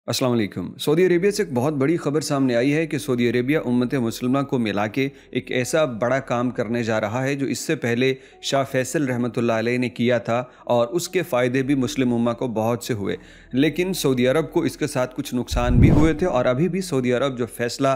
अस्सलाम वालेकुम। Saudi Arabia से एक बहुत बड़ी खबर सामने आई है कि सऊदी अरेबिया उम्मत मुसलमा को मिला के एक ऐसा बड़ा काम करने जा रहा है जो इससे पहले शाह फैसल रहमतुल्लाह अलैह ने किया था और उसके फ़ायदे भी मुस्लिम उम्मा को बहुत से हुए। लेकिन सऊदी अरब को इसके साथ कुछ नुकसान भी हुए थे और अभी भी सऊदी अरब जो फ़ैसला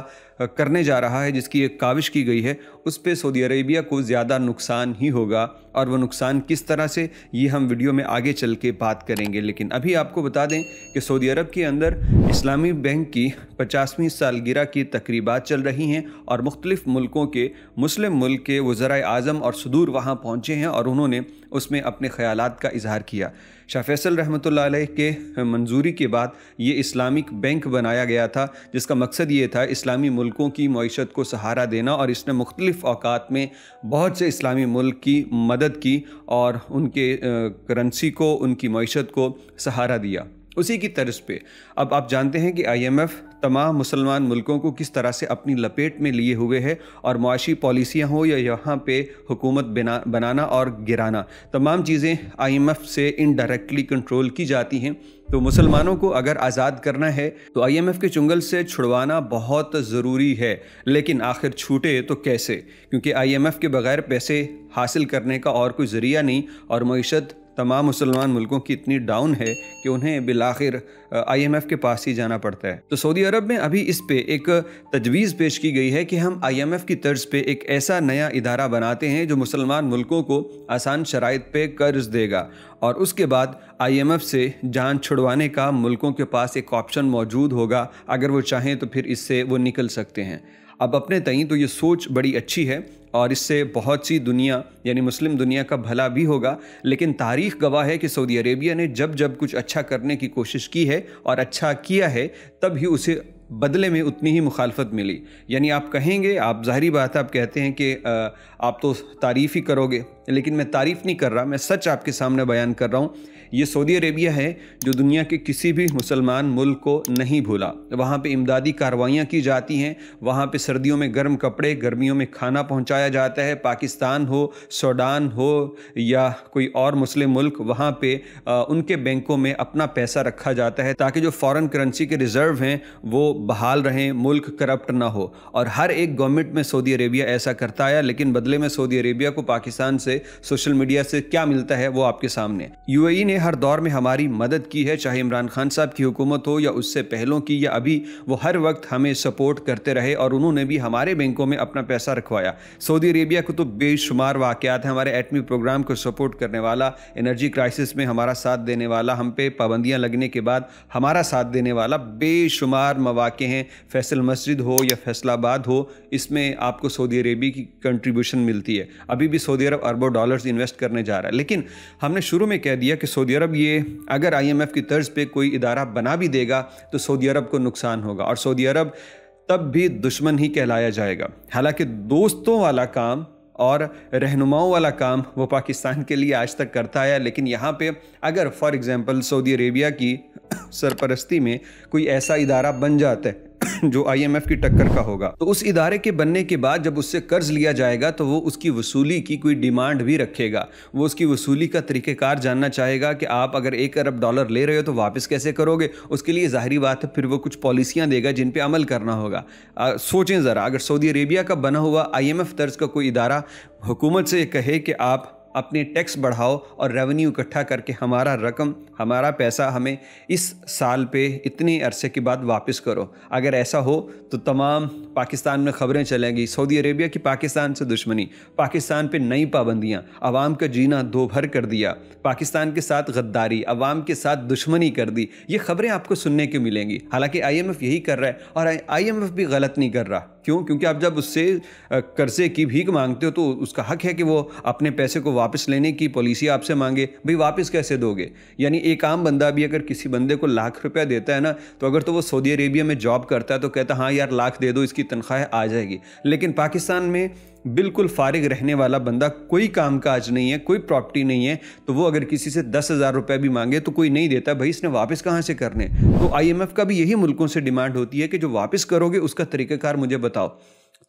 करने जा रहा है, जिसकी एक काविश की गई है, उस पे सऊदी अरेबिया को ज़्यादा नुकसान ही होगा। और वह नुकसान किस तरह से, ये हम वीडियो में आगे चल के बात करेंगे। लेकिन अभी आपको बता दें कि सऊदी अरब के अंदर इस्लामी बैंक की 50वीं सालगिरह की तकरीबात चल रही हैं और मुख्तलिफ़ मुल्कों के मुस्लिम मुल्क के वज़राए आज़म और सदूर वहाँ पहुँचे हैं और उन्होंने उसमें अपने ख़यालात का इजहार किया। शाह फैसल रहमतुल्लाह अलैह के मंजूरी के बाद ये इस्लामिक बैंक बनाया गया था, जिसका मकसद ये था इस्लामी मुल्कों की मईशत को सहारा देना। और इसने मुख्तलिफ़ औकात में बहुत से इस्लामी मुल्क की मदद की और उनके करेंसी को, उनकी मईशत को सहारा दिया। उसी की तर्ज पे अब आप जानते हैं कि IMF तमाम मुसलमान मुल्कों को किस तरह से अपनी लपेट में लिए हुए है और मुआशी पॉलिसियाँ हो या यहाँ पे हुकूमत बनाना और गिराना, तमाम चीज़ें IMF से इनडायरेक्टली कंट्रोल की जाती हैं। तो मुसलमानों को अगर आज़ाद करना है तो IMF के चुंगल से छुड़वाना बहुत ज़रूरी है। लेकिन आखिर छूटे तो कैसे, क्योंकि IMF के बग़ैर पैसे हासिल करने का और कोई ज़रिया नहीं और मईशत तमाम मुसलमान मुल्कों की इतनी डाउन है कि उन्हें बिलाखिर IMF के पास ही जाना पड़ता है। तो सऊदी अरब में अभी इस पे एक तजवीज़ पेश की गई है कि हम IMF की तर्ज पे एक ऐसा नया इदारा बनाते हैं जो मुसलमान मुल्कों को आसान शराइत पे कर्ज देगा और उसके बाद IMF से जान छुड़वाने का मुल्कों के पास एक ऑप्शन मौजूद होगा। अगर वो चाहें तो फिर इससे वो निकल सकते हैं। अब अपने तईं तो ये सोच बड़ी अच्छी है और इससे बहुत सी दुनिया यानी मुस्लिम दुनिया का भला भी होगा। लेकिन तारीख़ गवाह है कि सऊदी अरेबिया ने जब जब कुछ अच्छा करने की कोशिश की है और अच्छा किया है, तब ही उसे बदले में उतनी ही मुखालफत मिली। यानी आप कहेंगे, आप ज़ाहिरी बात है, आप कहते हैं कि आप तो तारीफ़ ही करोगे, लेकिन मैं तारीफ़ नहीं कर रहा, मैं सच आपके सामने बयान कर रहा हूँ। ये सऊदी अरेबिया है जो दुनिया के किसी भी मुसलमान मुल्क को नहीं भूला। वहाँ पे इमदादी कार्रवाइयाँ की जाती हैं, वहाँ पे सर्दियों में गर्म कपड़े, गर्मियों में खाना पहुँचाया जाता है। पाकिस्तान हो, सूडान हो या कोई और मुस्लिम मुल्क, वहाँ पे उनके बैंकों में अपना पैसा रखा जाता है ताकि जो फ़ॉरेन करेंसी के रिज़र्व हैं वो बहाल रहें, मुल्क करप्ट ना हो। और हर एक गवर्नमेंट में सऊदी अरेबिया ऐसा करता है। लेकिन बदले में सऊदी अरेबिया को पाकिस्तान से, सोशल मीडिया से क्या मिलता है वो आपके सामने। UAE ने हर दौर में हमारी मदद की है, चाहे इमरान खान साहब की हुकूमत हो या उससे पहलों की या अभी, वो हर वक्त हमें सपोर्ट करते रहे और उन्होंने भी हमारे बैंकों में अपना पैसा रखवाया। सऊदी अरेबिया को तो बेशुमार वाक़यात हैं, हमारे एटमी प्रोग्राम को सपोर्ट करने वाला, एनर्जी क्राइसिस में हमारा साथ देने वाला, हम पे पाबंदियाँ लगने के बाद हमारा साथ देने वाला बेशुमार मौक़े हैं। फैसल मस्जिद हो या फैसलाबाद हो, इसमें आपको सऊदी अरेबिया की कंट्रीब्यूशन मिलती है। अभी भी सऊदी अरब अरबों डॉलर्स इन्वेस्ट करने जा रहा है। लेकिन हमने शुरू में कह दिया कि सऊदी अरब ये अगर IMF की तर्ज पे कोई इदारा बना भी देगा तो सऊदी अरब को नुकसान होगा और सऊदी अरब तब भी दुश्मन ही कहलाया जाएगा। हालांकि दोस्तों वाला काम और रहनुमाओं वाला काम वो पाकिस्तान के लिए आज तक करता है। लेकिन यहाँ पे अगर फॉर एग्जांपल सऊदी अरेबिया की सरपरस्ती में कोई ऐसा इदारा बन जाता है जो IMF की टक्कर का होगा, तो उस इदारे के बनने के बाद जब उससे कर्ज लिया जाएगा तो वो उसकी वसूली की कोई डिमांड भी रखेगा। वो उसकी वसूली का तरीक़ेकार जानना चाहेगा कि आप अगर $1 अरब ले रहे हो तो वापस कैसे करोगे। उसके लिए ज़ाहिरी बात है फिर वो कुछ पॉलिसियाँ देगा जिन पे अमल करना होगा। सोचें ज़रा, अगर सऊदी अरेबिया का बना हुआ IMF तर्ज का कोई इदारा हुकूमत से कहे कि आप अपने टैक्स बढ़ाओ और रेवेन्यू इकट्ठा करके हमारा रकम, हमारा पैसा हमें इस साल पे इतने अरसे के बाद वापस करो, अगर ऐसा हो तो तमाम पाकिस्तान में ख़बरें चलेंगी। सऊदी अरेबिया की पाकिस्तान से दुश्मनी, पाकिस्तान पे नई पाबंदियाँ, आवाम का जीना दो भर कर दिया, पाकिस्तान के साथ गद्दारी, आवाम के साथ दुश्मनी कर दी, ये ख़बरें आपको सुनने को मिलेंगी। हालांकि IMF यही कर रहा है और IMF भी गलत नहीं कर रहा। क्यों? क्योंकि आप जब उससे कर्जे की भीख मांगते हो तो उसका हक है कि वो अपने पैसे को वापस लेने की पॉलिसी आपसे मांगे। भाई वापस कैसे दोगे? यानी एक आम बंदा भी अगर किसी बंदे को ₹1,00,000 देता है ना, तो अगर तो वो सऊदी अरेबिया में जॉब करता है तो कहता हाँ यार $1,00,000 दे दो, इसकी तनख्वाह आ जाएगी। लेकिन पाकिस्तान में बिल्कुल फारिग रहने वाला बंदा, कोई काम काज नहीं है, कोई प्रॉपर्टी नहीं है, तो वो अगर किसी से ₹10,000 भी मांगे तो कोई नहीं देता। भाई इसने वापस कहाँ से करने? तो IMF का भी यही मुल्कों से डिमांड होती है कि जो वापस करोगे उसका तरीक़ाकार मुझे बताओ।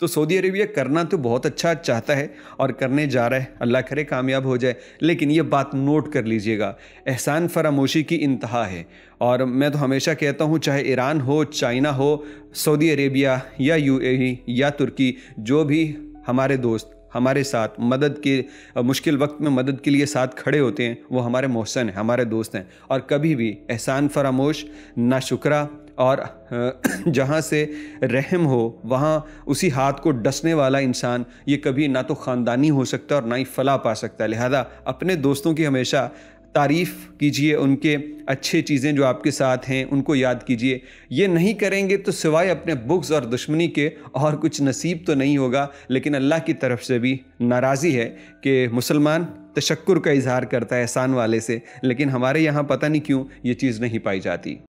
तो सऊदी अरेबिया करना तो बहुत अच्छा चाहता है और करने जा रहा है, अल्लाह करे कामयाब हो जाए। लेकिन ये बात नोट कर लीजिएगा, एहसान फरामोशी की इंतहा है। और मैं तो हमेशा कहता हूँ, चाहे ईरान हो, चाइना हो, सऊदी अरेबिया या यूएई या तुर्की, जो भी हमारे दोस्त हमारे साथ मदद के मुश्किल वक्त में मदद के लिए साथ खड़े होते हैं, वो हमारे मोहसन हैं, हमारे दोस्त हैं। और कभी भी एहसान फरामोश, नाशुक्रा और जहाँ से रहम हो वहाँ उसी हाथ को डसने वाला इंसान, ये कभी ना तो ख़ानदानी हो सकता और ना ही फलाह पा सकता। लिहाजा अपने दोस्तों की हमेशा तारीफ़ कीजिए, उनके अच्छे चीज़ें जो आपके साथ हैं उनको याद कीजिए। ये नहीं करेंगे तो सिवाय अपने बुग़्ज़ और दुश्मनी के और कुछ नसीब तो नहीं होगा। लेकिन अल्लाह की तरफ से भी नाराज़ी है कि मुसलमान तशक्कुर का इजहार करता है एहसान वाले से, लेकिन हमारे यहाँ पता नहीं क्यों ये चीज़ नहीं पाई जाती।